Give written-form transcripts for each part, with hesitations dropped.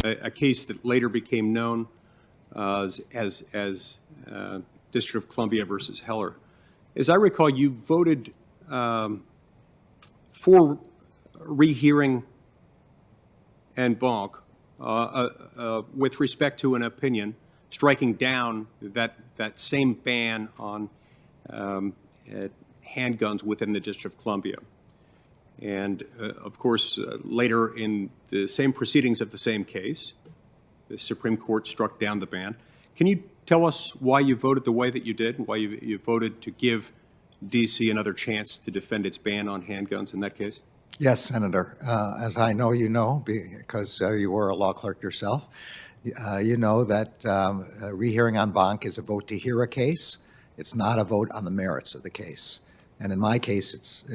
a case that later became known as District of Columbia versus Heller. As I recall, you voted for rehearing en banc with respect to an opinion striking down that same ban on handguns within the District of Columbia. And of course, later in the same proceedings of the same case, the Supreme Court struck down the ban. Can you tell us why you voted the way that you did, and why you voted to give D.C. another chance to defend its ban on handguns in that case? Yes, Senator. As I know you know, because you were a law clerk yourself, you know that rehearing en banc is a vote to hear a case. It's not a vote on the merits of the case. And in my case,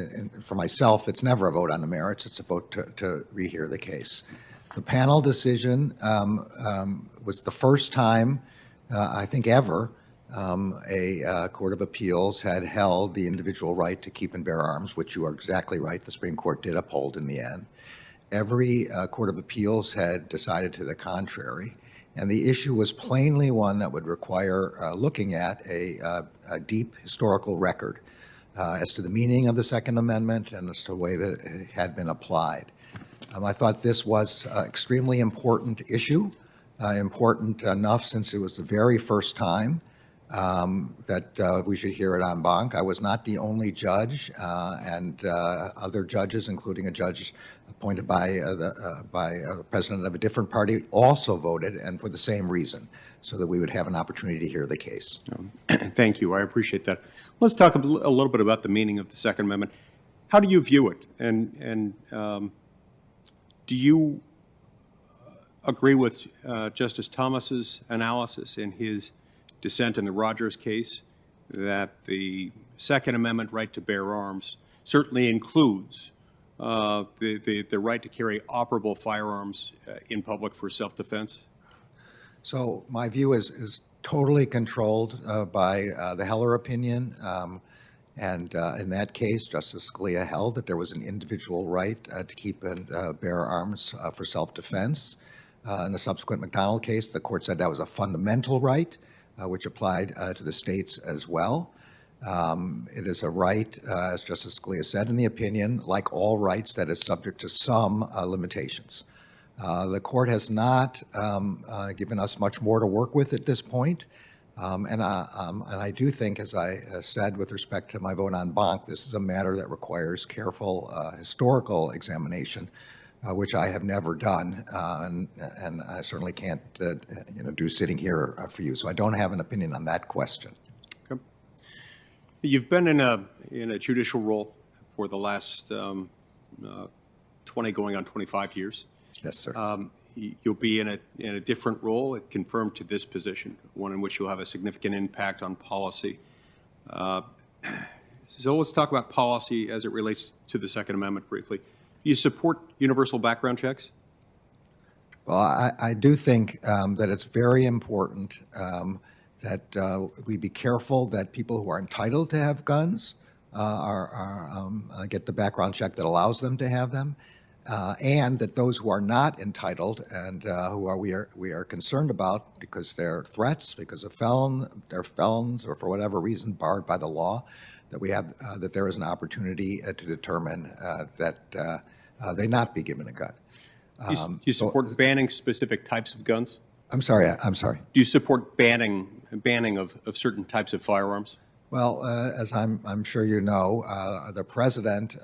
for myself, it's never a vote on the merits. It's a vote to rehear the case. The panel decision was the first time, I think ever, a court of appeals had held the individual right to keep and bear arms, which you are exactly right, the Supreme Court did uphold in the end. Every court of appeals had decided to the contrary, and the issue was plainly one that would require looking at a deep historical record as to the meaning of the Second Amendment and as to the way that it had been applied. I thought this was an extremely important issue, important enough since it was the very first time that we should hear it en banc. I was not the only judge, and other judges, including a judge appointed by a president of a different party, also voted, and for the same reason, so that we would have an opportunity to hear the case. Thank you. I appreciate that. Let's talk a little bit about the meaning of the Second Amendment. How do you view it? And do you agree with Justice Thomas's analysis in his dissent in the Rogers case that the Second Amendment right to bear arms certainly includes the right to carry operable firearms in public for self-defense? So my view is totally controlled by the Heller opinion. And in that case, Justice Scalia held that there was an individual right to keep and bear arms for self-defense. In the subsequent McDonald case, the court said that was a fundamental right, which applied to the states as well. It is a right, as Justice Scalia said in the opinion, like all rights, that is subject to some limitations. The court has not given us much more to work with at this point. And I do think, as I said with respect to my vote en banc, this is a matter that requires careful historical examination, which I have never done, and I certainly can't do sitting here for you. So I don't have an opinion on that question. Okay. You've been in a judicial role for the last 20 going on 25 years. Yes, sir. You'll be in a different role, confirmed to this position, one in which you'll have a significant impact on policy. So let's talk about policy as it relates to the Second Amendment briefly. Do you support universal background checks? Well, I do think that it's very important that we be careful that people who are entitled to have guns get the background check that allows them to have them. And that those who are not entitled and we are concerned about because they're threats, because of they're felons, or for whatever reason barred by the law, that we have that there is an opportunity to determine that they not be given a gun. Do you support banning specific types of guns? I'm sorry. Do you support banning of certain types of firearms? Well, as I'm sure you know, the president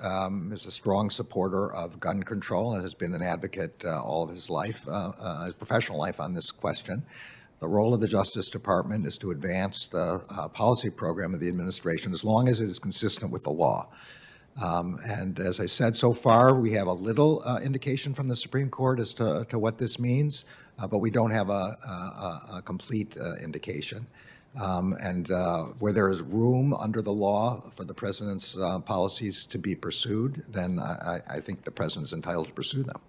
is a strong supporter of gun control and has been an advocate all of his life, his professional life, on this question. The role of the Justice Department is to advance the policy program of the administration as long as it is consistent with the law. And as I said, so far we have a little indication from the Supreme Court as to what this means, but we don't have a complete indication. And where there is room under the law for the president's policies to be pursued, then I think the president is entitled to pursue them.